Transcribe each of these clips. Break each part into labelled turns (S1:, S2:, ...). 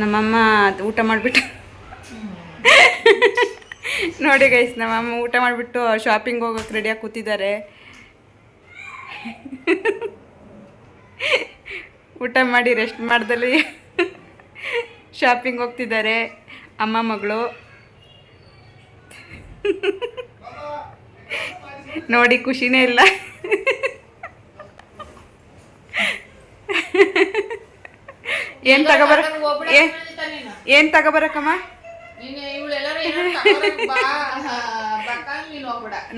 S1: ನಮ್ಮಮ್ಮ ಊಟ ಮಾಡಿಬಿಟ್ಟು ನೋಡಿ ಗೈಸ್, ನಮ್ಮಮ್ಮ ಊಟ ಮಾಡಿಬಿಟ್ಟು ಶಾಪಿಂಗ್ ಹೋಗೋಕೆ ರೆಡಿಯಾಗಿ ಕೂತಿದ್ದಾರೆ. ಊಟ ಮಾಡಿ ರೆಸ್ಟ್ ಮಾಡ್ದಲ್ಲಿ ಶಾಪಿಂಗ್ ಹೋಗ್ತಿದ್ದಾರೆ ಅಮ್ಮ ಮಗಳು. ನೋಡಿ ಖುಷಿನೇ ಇಲ್ಲ. ಏನ್ ತಗೋಬರಕಮ್ಮ?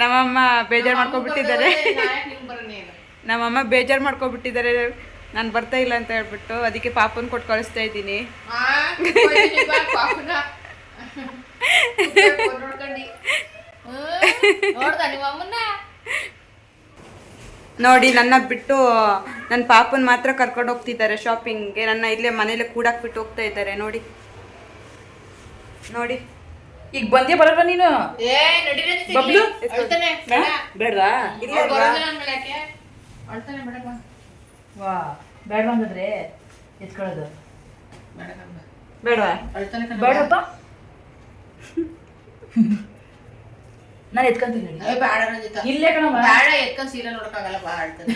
S1: ನಮ್ಮಮ್ಮ ಬೇಜಾರು ಮಾಡ್ಕೊಬಿಟ್ಟಿದ್ದಾರೆ. ನಾನು ಬರ್ತಾ ಇಲ್ಲ ಅಂತ ಹೇಳ್ಬಿಟ್ಟು ಅದಕ್ಕೆ ಪಾಪನ್ ಕೊಟ್ಟು ಕಳಿಸ್ತಾ ಇದ್ದೀನಿ. ನೋಡಿ ನನ್ನ ಬಿಟ್ಟು ನನ್ನ ಪಾಪನ್ ಮಾತ್ರ ಕರ್ಕೊಂಡು ಹೋಗ್ತಿದ್ದಾರೆ ಶಾಪಿಂಗ್ಗೆ. ನನ್ನ ಇಲ್ಲೇ ಮನೇಲೆ ಕೂಡಾಕ್ಬಿಟ್ಟು ಹೋಗ್ತಾ ಇದ್ದಾರೆ. ನೋಡಿ ನೋಡಿ,
S2: ಈಗ ಬಂದೇ ಬರಲ್ಲ ನೀನು. ಬಬ್ಲು ಬೇಡವಾ? ವಾ ಬೇಡ ಬಂದ್ರೆ ಎತ್ಕೊಳ್ಳೋದು ಬೇಡವಾ? ಬೇಡಪ್ಪ, ನಾನು ಎತ್ಕೊಂತೀನಿ. ಇಲ್ಲೇ ಕಣ ಎತ್ಕೊಂಡು ಸೀರೆ ನೋಡಕ್ಕಾಗಲ್ಲ, ಬಾ ಹೇಳ್ತಾನೆ.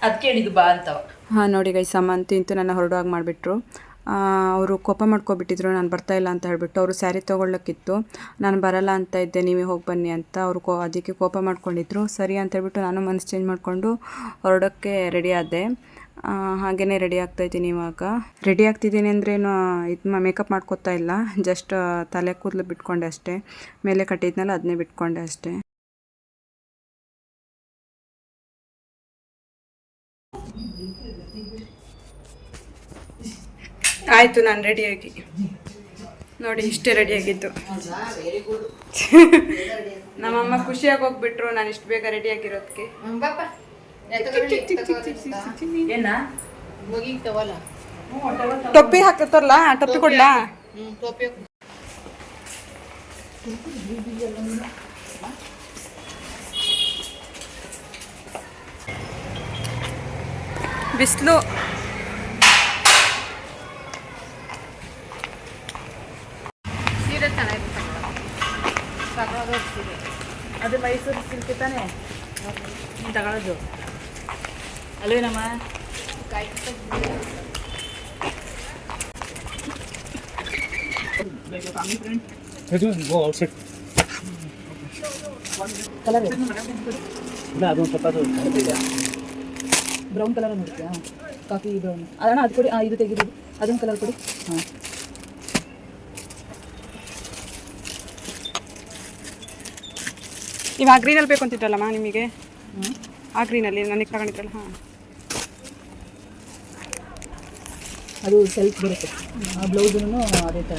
S2: ಅದಕ್ಕೆ ಹೇಳಿದ್ದು ಬಾ ಅಂತವ.
S1: ಹಾಂ ನೋಡಿ ಗೈ, ಸಮಂತು ಇಂತೂ ನನ್ನ ಹೊರಡುವಾಗ ಮಾಡಿಬಿಟ್ರು. ಅವರು ಕೋಪ ಮಾಡ್ಕೊಬಿಟ್ಟಿದ್ರು, ನಾನು ಬರ್ತಾಯಿಲ್ಲ ಅಂತ ಹೇಳಿಬಿಟ್ಟು. ಅವರು ಸ್ಯಾರಿ ತೊಗೊಳ್ಳೋಕ್ಕಿತ್ತು, ನಾನು ಬರಲ್ಲ ಅಂತ ಇದ್ದೆ, ನೀವೇ ಹೋಗಿ ಬನ್ನಿ ಅಂತ. ಅವರು ಅದಕ್ಕೆ ಕೋಪ ಮಾಡ್ಕೊಂಡಿದ್ರು. ಸರಿ ಅಂತ ಹೇಳ್ಬಿಟ್ಟು ನಾನು ಮನಸ್ಸು ಚೇಂಜ್ ಮಾಡಿಕೊಂಡು ಹೊರಡೋಕ್ಕೆ ರೆಡಿ ಆದೆ. ಹಾಗೆಯೇ ರೆಡಿ ಆಗ್ತಾಯಿದ್ದೀನಿ. ಇವಾಗ ರೆಡಿ ಆಗ್ತಿದ್ದೀನಿ ಅಂದ್ರೇನು ಇದು ಮೇಕಪ್ ಮಾಡ್ಕೋತಾ ಇಲ್ಲ, ಜಸ್ಟ್ ತಲೆ ಕೂದಲು ಬಿಟ್ಕೊಂಡೆ ಅಷ್ಟೇ. ಮೇಲೆ ಕಟ್ಟಿದ್ನಲ್ಲ ಅದನ್ನೇ ಬಿಟ್ಕೊಂಡೆ ಅಷ್ಟೇ. ಆಯಿತು, ನಾನು ರೆಡಿಯಾಗಿ ನೋಡಿ ಇಷ್ಟೇ ರೆಡಿಯಾಗಿದ್ದು. ನಮ್ಮಮ್ಮ ಖುಷಿಯಾಗಿ ಹೋಗ್ಬಿಟ್ರು ನಾನು ಇಷ್ಟು ಬೇಗ ರೆಡಿಯಾಗಿರೋದಕ್ಕೆ. ಟೊಪ್ಪಿ ಹಾಕತ್ತಲ್ಲ, ಟೊಪ್ಪಿ ಕೊಡ್ಲಾ? ಬಿಸಿಲು
S2: ಅದು ಮೈಸೂರು ಸಿಲ್ಕ್ ತಾನೆ ನೀನು ತಗೊಳ್ಳೋದು ಅಲ್ವೇನಮ್ಮ? ಬ್ರೌನ್ ಕಲರ್ ನೋಡ್ತೀಯಾ? ಕಾಫಿ ಬ್ರೌನ್ ಅದಣ್ಣ, ಅದು ಕೊಡಿ. ಇದು ತೆಗಿರೋದು ಅದೊಂದು ಕಲರ್ ಕೊಡಿ. ಹಾಂ,
S1: ನೀವು ಆ ಗ್ರೀನಲ್ಲಿ ಬೇಕು ಅಂತಿದ್ರಲ್ಲಮ್ಮ ನಿಮಗೆ. ಆ ಗ್ರೀನಲ್ಲಿ ನನಗೆ ತಗೊಂಡಿದ್ರಲ್ಲ. ಹಾಂ,
S2: ಅದು ಸೆಲ್ಫ್ ಬರುತ್ತೆ. ಆ ಬ್ಲೌಸನ್ನು ಅದೇ ಥರ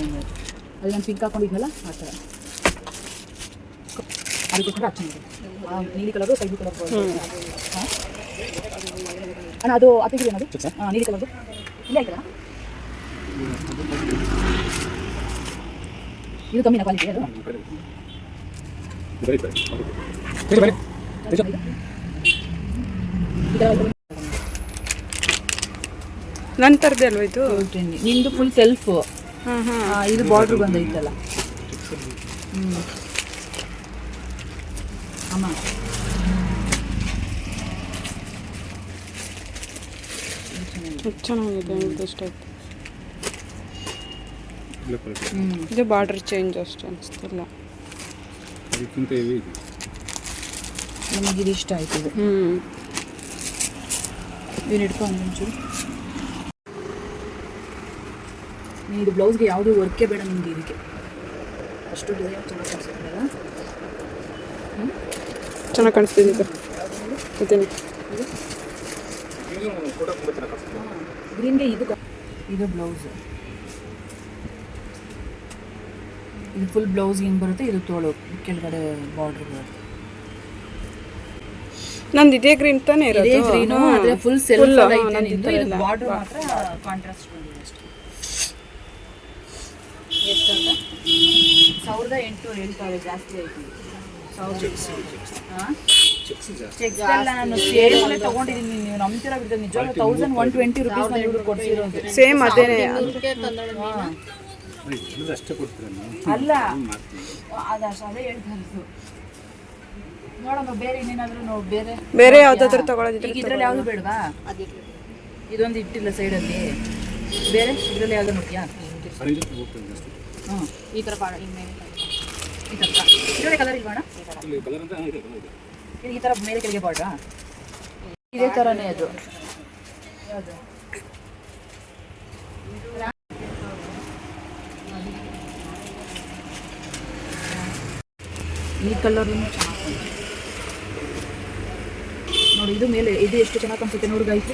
S2: ಅದು ನಾನು ಪಿಂಕ್ ಹಾಕೊಂಡಿದ್ನಲ್ಲ ಆ ಥರ. ಅದಕ್ಕೋಸ್ಕರ ಚೆನ್ನಾಗಿದೆ. ನೀಲಿ ಕಲರು ಸೈಬು ಕಲರ್. ಹಾಂ ಅಣ್ಣ, ಅದು ಅಪ್ಪಿಗೆ ಅದು ನೀಲಿ ಕಲರ್ದು ಇಲ್ಲೇ ಆಯ್ತಲ್ಲ. ಇದು ಕಮ್ಮಿನ ಕ್ವಾಲಿಟಿ ಅದು.
S1: ನನ್ನ ಥರದ್ದೇ ಅಲ್ವ ಇದು?
S2: ನಿಂದು ಫುಲ್ ಸೆಲ್ಫು. ಇದು ಬಾರ್ಡ್ರ್ ಬಂದೈತಲ್ಲ. ಅಮ್ಮ
S1: ಚೆನ್ನಾಗಿದೆ, ಇಷ್ಟ ಆಯ್ತು. ಇದು ಬಾರ್ಡರ್ ಚೇಂಜ್ ಅಷ್ಟು ಅನಿಸ್ತಿಲ್ಲ
S2: ನಮಗೆ. ಇದು ಇಷ್ಟ ಆಯ್ತು. ಇದು ಏನು ಇಟ್ಕೊಂಡು ಒಂಚೂರು ನೀನು ಇದು ಬ್ಲೌಸ್ಗೆ ಯಾವುದೂ ವರ್ಕೇ ಬೇಡ ನಿಮಗೆ. ಇದಕ್ಕೆ ಅಷ್ಟು ಡಿಸೈನ್ ಚೆನ್ನಾಗಿ ಕಾಣಿಸ್ತಿಲ್ಲ.
S1: ಚೆನ್ನಾಗಿ ಕಾಣಿಸ್ತಿದೆ
S2: ಗ್ರೀನ್ಗೆ. ಇದು ಬ್ಲೌಸ್, ಇದು ಫುಲ್ ಬ್ಲೌಸ್ ಏನು ಬರುತ್ತೆ, ಇದು ತೋಳು ಕೆಳಗಡೆ ಬಾರ್ಡರ್ ಬರುತ್ತೆ.
S1: ನಂದು ಇದೇ ಗ್ರೀನ್ ತಾನೇ ಇರೋದು.
S2: ಇದೇ ಗ್ರೀನು, ಆದರೆ ಫುಲ್ ಸೆಲ್ಫ್ ಐತೆ ನಿಂದು. ಇದು ಬಾರ್ಡರ್ ಮಾತ್ರ ಕಾಂಟ್ರಾಸ್ಟ್ ಬಂದಿದೆ ಅಷ್ಟೇ. ಎಷ್ಟು ಅಂತ 1800 ಹೇಳ್ತಾರೆ, ಜಾಸ್ತಿ ಆಯ್ತು. 1000. ಹಾಂ ಚೆಕ್ಸ್ ಎಲ್ಲ ನಾನು ಸೇಲ್ ತಗೊಂಡಿದ್ದೀನಿ, ನೀವು ನಂಬ್ತೀರಾ ಬಿಡ್ತಾರೆ ನಿಜವಾಗ್ಲೂ 1120 rupees ನಲ್ಲಿ ಇವ್ರು ಕೊಡ್ಸಿರೋದು.
S1: ಸೇಮ್ ಅದೇನೆ.
S2: ಅಲ್ಲ ಅದಷ್ಟು ಅದೇ ಹೇಳ್ತಾರೆ. ನೋಡಮ್ಮ ಬೇರೆ ಇನ್ನೇನಾದ್ರೂ ಬೇರೆ
S1: ಯಾವ್ದಾದ್ರು ತಗೊಳ್ಳೋದಿದ್ರೆ
S2: ಈಗ ಇದ್ರಲ್ಲಿ ಯಾವುದು ಬೇಡವಾ? ಇದೊಂದು ಇಟ್ಟಿಲ್ಲ ಸೈಡಲ್ಲಿ, ಬೇರೆ ಇದರಲ್ಲಿ ಯಾವ್ದು ನೋಡ್ತೀಯಾ? ಈ ಥರ ಇದರಲ್ಲಿ ಕಲರ್ ಇಲ್ವಾ? ಈ ಥರ ಮೇಲೆ ಕೆಳಗೆ ಬಾರ್ಡ್ರಾ? ಇದೇ ಥರನೇ ಅದು. ಯಾವುದು ಈ ಕಲರ್ ನೋಡಿ, ಇದು ಮೇಲೆ ಇದು ಎಷ್ಟು ಚೆನ್ನಾಗಿ ಕಾಣಿಸುತ್ತೆ ನೋಡಿ ಗಾಯ್ತು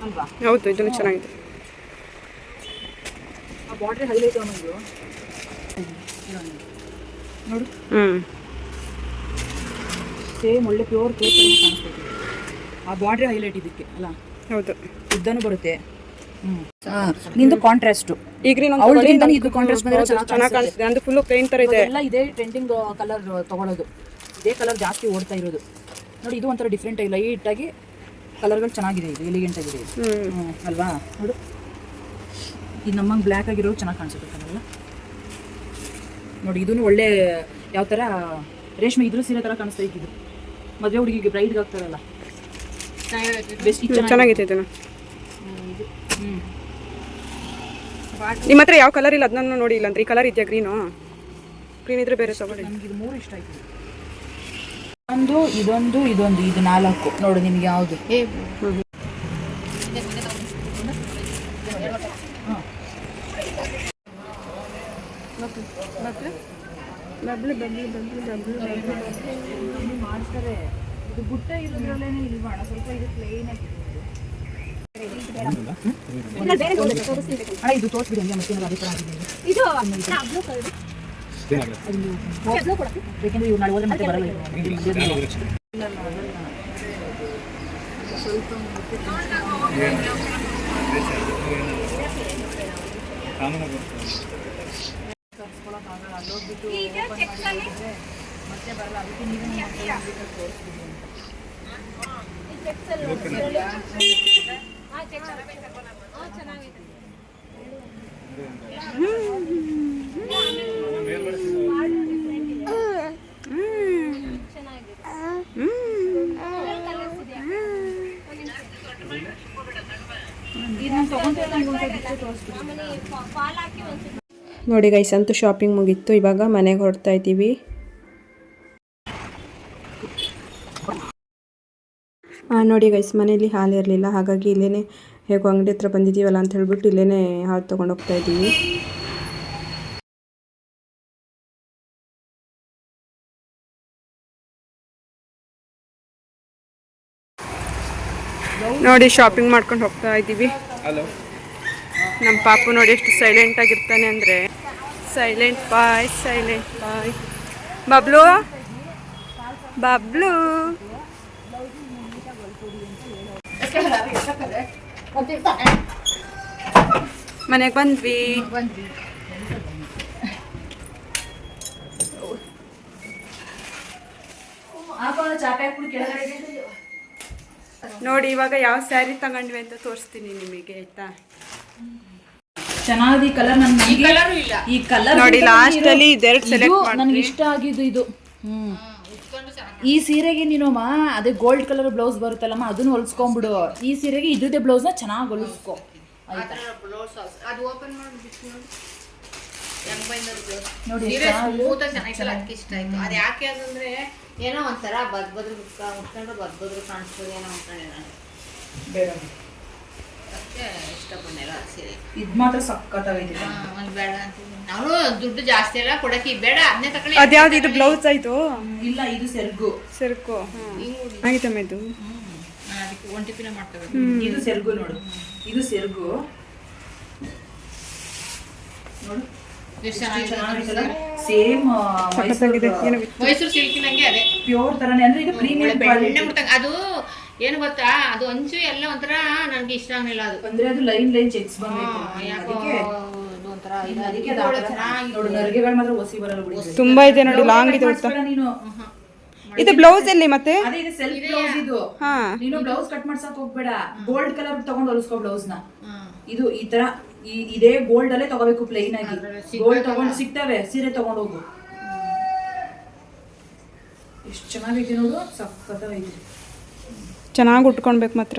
S2: ಅಲ್ವಾ?
S1: ಹೌದು, ಇದನ್ನು ಚೆನ್ನಾಗಿದೆ.
S2: ಆ ಬಾರ್ಡ್ರ್ ಹೈಲೈಟ್ ಅನ್ನೋದು ನೋಡು, ಸೇಮ್ ಒಳ್ಳೆ ಪ್ಯೂರ್ ಕೇಕ್ ಕಾಣಿಸ್ತೈತೆ. ಆ ಬಾರ್ಡ್ರ್ ಹೈಲೈಟ್ ಇದಕ್ಕೆ ಅಲ್ಲ?
S1: ಹೌದು,
S2: ಉದ್ದನೂ ಬರುತ್ತೆ. ನಿಂದು ಕಾಂಟ್ರಾಸ್ಟ್,
S1: ಈಗ
S2: ಇದು ಕಾಂಟ್ರಾಸ್ಟ್ ಬಂದ್ರೆ ಚೆನ್ನಾಗಿ ಕಾಣಿಸುತ್ತೆ.
S1: ಅಂದ್ರೆ ಫುಲ್ ಪ್ಲೇನ್ ತರ ಇದೆ.
S2: ಎಲ್ಲ ಇದೇ ಟ್ರೆಂಡಿಂಗ್ ಕಲರ್ ತಗೊಳ್ಳೋದು, ಇದೇ ಕಲರ್ ಜಾಸ್ತಿ ಓಡ್ತಾ ಇರೋದು. ನೋಡಿ, ಇದು ಒಂಥರ ಡಿಫ್ರೆಂಟ್ ಆಗಿ ಲೈಟ್ ಆಗಿ ಕಲರ್ಗಳು ಚೆನ್ನಾಗಿದೆ, ಇದು ಎಲಿಗೆಂಟ್ ಆಗಿದೆ ಅಲ್ವಾ? ನೋಡು, ಇದು ನಮ್ಮಂಗೆ ಬ್ಲ್ಯಾಕ್ ಆಗಿರೋದು ಚೆನ್ನಾಗಿ ಕಾಣಿಸುತ್ತೆ ಕಲರ್. ನೋಡಿ, ಇದೂ ಒಳ್ಳೆ ಯಾವ ಥರ ರೇಷ್ಮೆ ಇದ್ರೂ ಸೀರೆ ಥರ ಕಾಣಿಸ್ತಾ ಇತ್ತು. ಇದು ಮದುವೆ ಹುಡುಗಿಗೆ ಬ್ರೈಡ್ಗೆ ಆಗ್ತಾರಲ್ಲ, ಬೆಸ್ಟ್
S1: ಚೆನ್ನಾಗಿದೆ ಇದನ್ನು. ನಿಮ್ಮ ಹತ್ರ ಯಾವ ಕಲರ್ ಇಲ್ಲ ಅದನ್ನ ನೋಡಿ. ಇಲ್ಲ ಅಂದ್ರೆ ಈ ಕಲರ್ ಇದೆಯಾ? ಗ್ರೀನು ಇದ್ರೆ ಬೇರೆ ತಗೊಳ್ಳಿ.
S2: ನನಗೆ ಇದು 3 ಇಷ್ಟ ಆಯ್ತು. ಇದೊಂದು ಇದು 4 ನೋಡು, ನಿಮ್ಗೆ ಯಾವುದು? ಮಾಡ್ತಾರೆ. ಇದು ಬುಟ್ಟ ಇರೋದ್ರಲ್ಲೇನೆ ಇಲ್ವಾ? ಸ್ವಲ್ಪ ಇದು ಪ್ಲೇನ್ ಆಗಿದೆ. ಇದು ತೋರಿಸ್ಬಿಡಿ ಹಂಗೆ, ಮತ್ತೆ ಅದೇ ಥರ ಆಗಿದೆ. ಬೇಕೆಂದ್ರೆ ಇವ್ರು ನಾಳೆ ಹೋದ್ರೆ ಮತ್ತೆ ಬರಲ್ಲ. ಮತ್ತೆ ಬರಲ್ಲ, ಅದಕ್ಕೆ ನೀವು
S1: ನೋಡಿ ಗೈಸ್, ಅಂತೂ ಶಾಪಿಂಗ್ ಮುಗೀತು. ಇವಾಗ ಮನೆಗೆ ಹೊರಡ್ತಾ ಇದ್ದೀವಿ. ನೋಡಿ ಗೈಸ್, ಮನೇಲಿ ಹಾಲು ಇರಲಿಲ್ಲ, ಹಾಗಾಗಿ ಇಲ್ಲೇ ಹೇಗೋ ಅಂಗಡಿ ಹತ್ರ ಬಂದಿದ್ದೀವಲ್ಲ ಅಂತ ಹೇಳ್ಬಿಟ್ಟು ಇಲ್ಲೇ ಹಾಲು ತೊಗೊಂಡು ಹೋಗ್ತಾ ಇದ್ದೀವಿ. ನೋಡಿ, ಶಾಪಿಂಗ್ ಮಾಡ್ಕೊಂಡು ಹೋಗ್ತಾ ಇದ್ದೀವಿ. ನಮ್ಮ ಪಾಪು ನೋಡಿ ಎಷ್ಟು ಸೈಲೆಂಟ್ ಆಗಿರ್ತಾನೆ ಅಂದರೆ, ಸೈಲೆಂಟ್ ಬಾಯ್. ಬಬ್ಲು ಮನೆಗೆ ಬಂದ್ವಿ. ನೋಡಿ, ಇವಾಗ ಯಾವ ಸ್ಯಾರಿ ತಗೊಂಡ್ವಿ ಅಂತ ತೋರಿಸ್ತೀನಿ ನಿಮಗೆ, ಆಯ್ತಾ?
S2: ಚೆನ್ನಾಗಿ ಕಲರ್. ಈ ಕಲರ್
S1: ನೋಡಿ, ಲಾಸ್ಟ್ ಅಲ್ಲಿ ಇದೆರಡು ಸೆಲೆಕ್ಟ್ ಮಾಡಿ
S2: ನನಗೆ ಇಷ್ಟ ಆಗಿದ್ದು ಇದು. ಈ ಸೀರೆಗೆ ನೀನಮ್ಮ ಅದೇ ಗೋಲ್ಡ್ ಕಲರ್ ಬ್ಲೌಸ್ ಬರುತ್ತಲ್ಲಮ್ಮ, ಅದನ್ನ ಹೊಲ್ಸ್ಕೊಂಡ್ಬಿಡು. ಈ ಸೀರೆಗೆ ಇದ್ರದ್ದೇ ಬ್ಲೌಸ್ನ ಚೆನ್ನಾಗಿ ಹೊಲಿಸ್ಕೊ. ನೋಡಿ
S3: ಇಷ್ಟ ಆಯ್ತು. ಅದು ಯಾಕೆ ಅಂತಂದ್ರೆ ಏನೋ ಒಂಥರ ಬದ್ಬದ್ರು ಉಟ್ಕೊಂಡ್ರೆ ಬದ್ಬದ್ರು ಕಾಣಿಸ್ತದೆ ಏನೋ ಅನ್ಕೊಂಡೆ ನಾನು.
S2: ಬೇಡ,
S3: ಇಷ್ಟಪಟ್ಟಿಲ್ಲ ಸೀರೆ.
S2: ಇದು ಮಾತ್ರ ಸಕ್ಕತ್ತಾಗೈತೆ.
S3: ಒಂದು ಬೇಡ ಅಂತ ನಾನು ದುಡ್ಡು ಜಾಸ್ತಿ ಎಲ್ಲ ಕೊಡಕ್ಕೆ ಬೇಡ, ಅದನ್ನೇ ತಗೊಳ್ಳಿ.
S1: ಅದ್ಯಾವ್ದು ಇದು ಬ್ಲೌಸ್ ಆಯ್ತು?
S2: ಇಲ್ಲ, ಇದು ಸೆರ್ಗು
S1: ಆಯ್ತಮ್ಮ. ಇದು
S3: ಅದಕ್ಕೆ ಒಂಟಿಪಿನ ಮಾಡ್ತೇವೆ.
S2: ಇದು ಸೆರ್ಗು ನೋಡು, ಇದು ಸೆರ್ಗು ನೋಡು, ಸೇಮ್
S3: ಮೈಸೂರು ಸಿಲ್ಕಿನಂಗೆ ಅದೇ
S2: ಪ್ಯೂರ್ ತರನೇ. ಅಂದ್ರೆ ಇದು ಪ್ರೀಮಿಯಂ.
S3: ಅದು ಏನು ಗೊತ್ತಾ, ಅದು ಅಂಚು ಎಲ್ಲ ಒಂಥರ ನನಗೆ ಇಷ್ಟ ಆಗಲಿಲ್ಲ. ಅದು
S2: ಅಂದ್ರೆ ಅದು ಲೈನ್ ಚೆಕ್ಸ್ ಬಂದೈತೆ,
S3: ಯಾಕೋ ಇದು ಒಂಥರ ಥರ ಇಲ್ಲ
S2: ಅದಕ್ಕೆ
S3: ಇದು ಒಳ್ಳೆ ಚೆನ್ನಾಗಿದೆ.
S2: ನೋಡು ನರಿಗೆಗಳು ಮಾತ್ರ ಒಸಿ ಬರಲ್ಲ ಬಿಡಿ.
S1: ತುಂಬಾ ಇದೆ ನೋಡಿ, ಲಾಂಗ್ ಇದೆ ಉದ್ದ.
S2: ನೀನು
S1: ಇದು ಬ್ಲೌಸ್ ಎಲ್ಲಿ ಮತ್ತೆ?
S2: ಅದೇ ಇದು ಸೆಲ್ಫ್ ಬ್ಲೌಸ್ ಇದು.
S1: ಹಾ,
S2: ನೀನು ಬ್ಲೌಸ್ ಕಟ್ ಮಾಡ್ಸಕ್ ಹೋಗ್ಬೇಡ, ಗೋಲ್ಡ್ ಕಲರ್ ತಗೊಂಡು ಹೊಲಿಸ್ಕೋ ಬ್ಲೌಸ್ ನ. ಇದು ಈ ತರ ಇದೇ ಗೋಲ್ಡ್ ಅಲ್ಲೇ ತಗೋಬೇಕು, ಪ್ಲೈನ್ ಆಗಿ. ಗೋಲ್ಡ್ ತಗೊಂಡು ಸಿಗ್ತವೆ, ಸೀರೆ ತಗೊಂಡು ಹೋಗು. ಎಷ್ಟು ಚೆನ್ನಾಗೈತಿ ನೋಡು, ಸಖತ್ತಾಗೈತಿ.
S1: ಚೆನ್ನಾಗಿ ಉಟ್ಕೊಳ್ಬೇಕು ಮಾತ್ರ.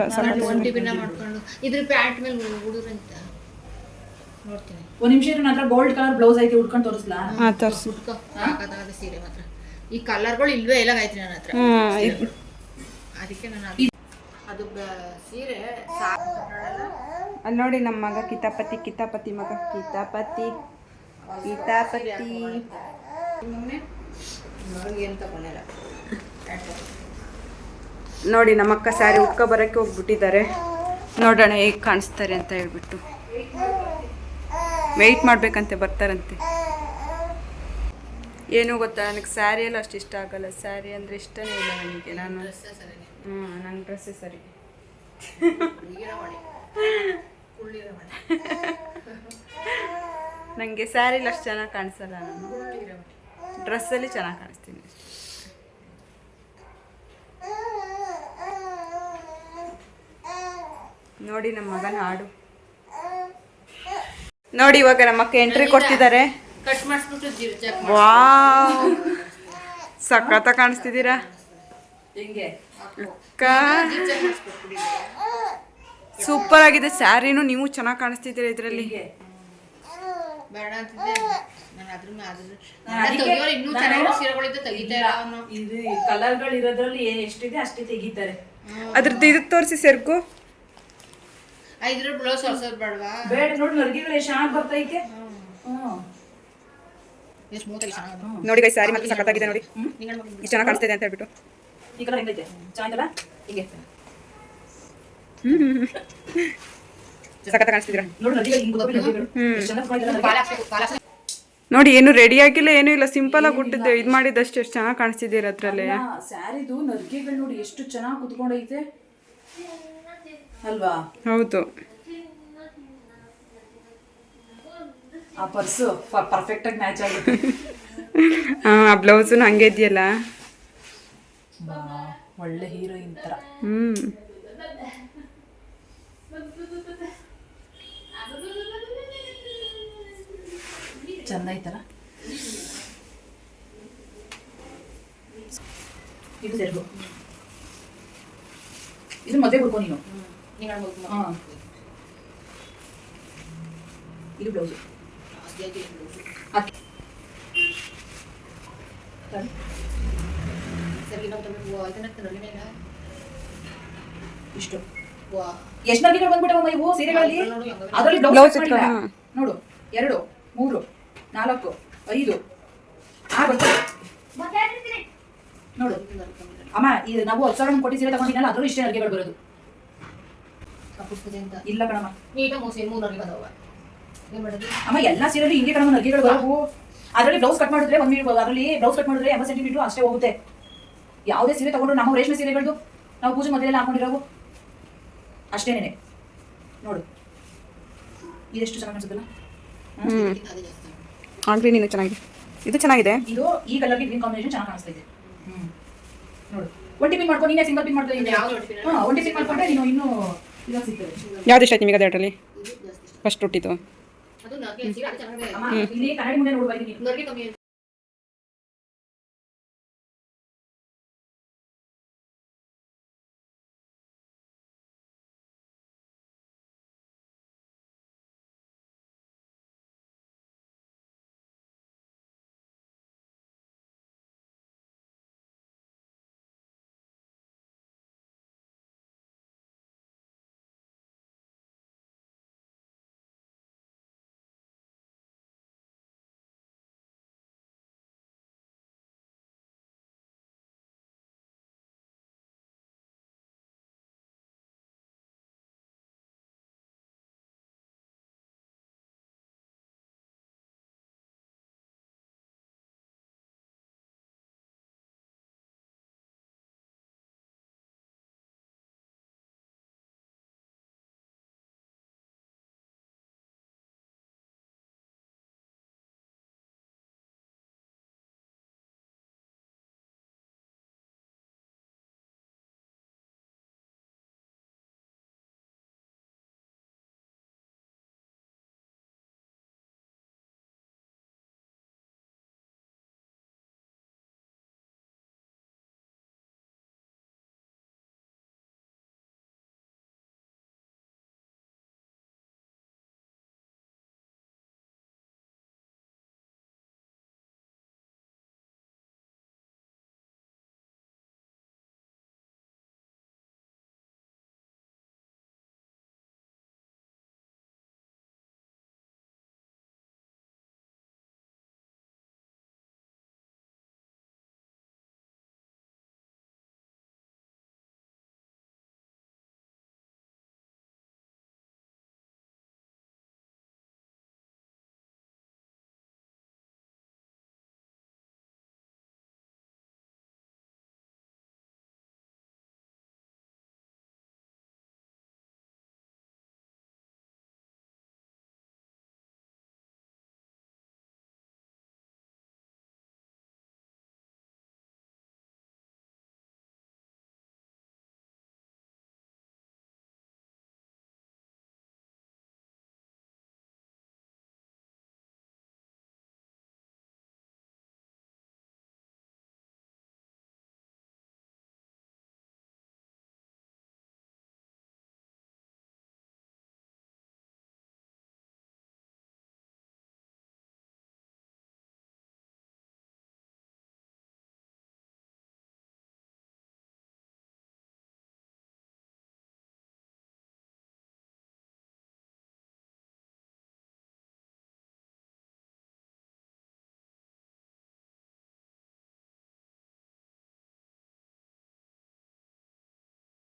S3: ಒಂಟಿ ಬಿನ್ನ ಮಾಡ್ಕೊಂಡು ಇದ್ರ ಪ್ಯಾಂಟ್ ಮೇಲೆ ಹುಡುಗ್ರಂತ ನೋಡ್ತೀನಿ.
S2: ಒಂದ್ ನಿಮಿಷ ನನ್ನ ಹತ್ರ ಗೋಲ್ಡ್ ಕಲರ್ ಬ್ಲೌಸ್ ಐತಿ, ಉಟ್ಕೊಂಡು ತೋರಿಸ್ಲಾ?
S1: ಹಾ, ತೋರ್ಸು.
S3: ಹುಡ್ಕೋ ಸಾಕಾದ ಸೀರೆ ಮಾತ್ರ. ಈ ಕಲರ್ಗಳು ಇಲ್ವೇ ಇಲ್ಲ ಐತ್ರಿ ನನ್ನ ಹತ್ರ. ಅದಕ್ಕೆ ನಾನು ಅದು ಸೀರೆ
S1: ಅಲ್ಲಿ ನೋಡಿ ನಮ್ಮ ಮಗ ಕಿತಾಪತಿ ಮಗ ಕಿತಾಪತಿ.
S3: ಏನು ತಗೊಂಡಿಲ್ಲ.
S1: ನೋಡಿ ನಮ್ಮಕ್ಕ ಸ್ಯಾರಿ ಉಟ್ಕೊ ಬರೋಕ್ಕೆ ಹೋಗ್ಬಿಟ್ಟಿದ್ದಾರೆ. ನೋಡೋಣ ಹೇಗೆ ಕಾಣಿಸ್ತಾರೆ ಅಂತ ಹೇಳ್ಬಿಟ್ಟು ವೆಯ್ಟ್ ಮಾಡಬೇಕಂತೆ, ಬರ್ತಾರಂತೆ. ಏನು ಗೊತ್ತಾ, ನನಗೆ ಸ್ಯಾರಿ ಎಲ್ಲ ಅಷ್ಟು ಇಷ್ಟ ಆಗಲ್ಲ. ಸ್ಯಾರಿ ಅಂದರೆ ಇಷ್ಟನೇ ಇಲ್ಲ ನನಗೆ. ನಾನು ನನ್ನ ಡ್ರೆಸ್ಸೇ ಸರಿ. ನನಗೆ ಸ್ಯಾರಿಲಿ ಅಷ್ಟು ಚೆನ್ನಾಗಿ ಕಾಣಿಸಲ್ಲ. ನಾನು ಡ್ರೆಸ್ಸಲ್ಲಿ ಚೆನ್ನಾಗಿ ಕಾಣಿಸ್ತೀನಿ. ನೋಡಿ ನಮ್ಮ ಮಗನ ಹಾಡು ನೋಡಿ. ಇವಾಗ ನಮ್ಮಕ್ಕ ಎಂಟ್ರಿ ಕೊಡ್ತಿದ್ದಾರೆ.
S3: ಕಟ್ ಮಾಡಿಸ್ಬಿಟ್ಟು
S1: ವಾವ್, ಸಖತ್ತ ಕಾಣಿಸ್ತಿದ್ದೀರಾ
S2: ಹೆಂಗೆ
S1: ಅಕ್ಕ. ಸೂಪರ್ ಆಗಿದೆ ಸ್ಯಾರಿನೂ. ನೀವು ಚೆನ್ನಾಗಿ ಕಾಣಿಸ್ತಿದ್ದೀರಾ ಇದರಲ್ಲಿ.
S3: ಬೇಡ ಅಂತಿದ್ದೆ ನಾನು. ಅದ್ರ ಇನ್ನೂ ಚೆನ್ನಾಗಿರೋ ಸೀರೆಗಳಿದ್ದ ತೆಗಿತಾ ಇಲ್ಲ ಅವನು.
S2: ಇದು ಕಲರ್ಗಳು ಇರೋದ್ರಲ್ಲಿ ಎಷ್ಟಿದೆ ಅಷ್ಟೇ ತೆಗಿತಾರೆ.
S1: ಅದ್ರದ್ದು ಇದು ತೋರಿಸಿ ಸೆರ್ಗು.
S3: ಇದ್ರ ಬ್ಲೌಸ್ ಹೊಲ್ಸೋದು ಬೇಡವಾ?
S2: ಬೇಡ. ನೋಡಿ ನರ್ಗಿಗಳು ಎಷ್ಟು ಚೆನ್ನಾಗಿ ಬರ್ತೈತೆ.
S1: ನೋಡಿ ಗೈ, ಸ್ಯಾರಿ ಮತ್ತೆ ಸಖತ್ತಾಗಿದೆ ನೋಡಿ. ಇದು ಚೆನ್ನಾಗಿ ಕಾಣಿಸ್ತಿದೆ ಅಂತ ಹೇಳ್ಬಿಟ್ಟು.
S2: ಈ ಕಲರ್ ಹೆಂಗೈತೆ? ಚೆನ್ನಾಗಿಲ್ಲ? ಹೀಗೆ
S1: ಸಖತ್ತ ಕಾಣಿಸ್ತಿದ್ದೀರಾ
S2: ನೋಡಿ. ನರ್ಗಿಗಳು ಹಿಂಗೆ ನರ್ಗಿಗಳು ಎಷ್ಟು ಚೆನ್ನಾಗಿ ಕಾಣಿಸ್ತಿದೆ.
S1: ನೋಡಿ, ಏನು ರೆಡಿ ಆಗಿಲ್ಲ, ಏನೂ ಇಲ್ಲ, ಸಿಂಪಲ್ ಆಗಿ ಉಟ್ಟಿದ್ದೆ. ಇದು ಮಾಡಿದ್ದಷ್ಟು ಎಷ್ಟು ಚೆನ್ನಾಗಿ ಕಾಣಿಸ್ತಿದ್ದೀರ ಅದ್ರಲ್ಲೇ.
S2: ಸ್ಯಾರಿದು ನರ್ಗಿಗಳು ನೋಡಿ ಎಷ್ಟು ಚೆನ್ನಾಗಿ ಕುತ್ಕೊಂಡೈತೆ ಅಲ್ವಾ?
S1: ಹೌದು.
S2: ಆ ಪರ್ಸು ಪರ್ಫೆಕ್ಟ್ ಆಗಿ ಮ್ಯಾಚ್ ಆಗುತ್ತೆ.
S1: ಆ ಬ್ಲೌಸು ಹಂಗೆ ಇದೆಯಲ್ಲ,
S2: ಒಳ್ಳೆ ಹೀರೋಯಿನ್ ತರ. ಚಂದ ಐತಲ್ಲ. ಇದು ಸೆರ್ಗು. ಇದು ಮದುವೆ ಹುಡ್ಕೋ ನೀನು. ಇದು ಬ್ಲೌಸು. ಇಷ್ಟು ಎಷ್ಟು ನರ್ಗಿಗಳು ಬಂದ್ಬಿಟ್ಟವಮ್ಮ ಇವು ಸೀರೆಗಳಲ್ಲಿ. ಅದರಲ್ಲಿ ಬ್ಲೌಸ್ ನೋಡು, 2, 3, 4, 5 ಬರ್ತದೆ ನೋಡು. ಅಮ್ಮ, ಇದು ನಾವು 10,000 ಕೊಟ್ಟು ಸೀರೆ ತಗೊಂಡಿನಲ್ಲ, ಅದರಲ್ಲೂ ಇಷ್ಟೇ ನರ್ಗೆಗಳು ಬರೋದು. ಇಲ್ಲ ಕಣಮ್ಮ, ಅಮ್ಮ ಎಲ್ಲಾ ಸೀರೆಯಲ್ಲಿ ಹಿಂಗೆ ಕಣಮ್ಮ ನರ್ಗೆಗಳು ಬರೋವು. ಅದರಲ್ಲಿ ಬ್ಲೌಸ್ ಕಟ್ ಮಾಡಿದ್ರೆ ಅದರಲ್ಲಿ ಬ್ಲೌಸ್ ಕಟ್ ಮಾಡಿದ್ರೆ 80 ಸೆಂಟಿಮೀಟರ್ ಅಷ್ಟೇ ಹೋಗುತ್ತೆ. ಯಾವುದೇ ಸೀರೆ ತಗೊಂಡ್ರು ನಮ್ಮ ರೇಷ್ಮೆ ಸೀರೆಗಳದ್ದು ನಾವು ಪೂಜೆ ಮಧ್ಯೆಲ್ಲ ಹಾಕೊಂಡಿರೋವು ಅಷ್ಟೇನೆ. ನೋಡು, ಇದೆಷ್ಟು ಚೆನ್ನಾಗಿ ಅನ್ಸುತ್ತಲ್ಲ.
S1: ಆಗ್ಲಿ, ನೀನು ಚೆನ್ನಾಗಿದೆ. ಇದು ಚೆನ್ನಾಗಿದೆ.
S2: ಇದು ಈ ಕಲರ್ಗೆ ಗ್ರೀನ್ ಕಾಂಬಿನೇಷನ್ ಚೆನ್ನಾಗಿ ಕಾಣಿಸ್ತಾ ಇದೆ. ನೋಡು, ಒಂಟಿ ಪಿನ್ ಮಾಡ್ಕೊಂಡು ನೀನೇ ಸಿಂಗಲ್ ಪಿನ್ ಮಾಡ್ತಾ ಇದ್ದೀನಿ. ಒಂಟಿ ಪಿನ್ ಮಾಡ್ಕೊಂಡ್ರೆ ನೀನು ಇನ್ನೂ ಇದಾಗ ಸಿಗ್ತದೆ.
S1: ಯಾವ್ದು ಇಷ್ಟ ಆಯ್ತು ನಿಮಗೆ ಅದರಲ್ಲಿ ಫಸ್ಟ್ ಹುಟ್ಟಿದ್ದು?
S2: ಇಲ್ಲಿ ಕನ್ನಡಿ ಮುಂದೆ ನೋಡ್ಬಾರ್ದು.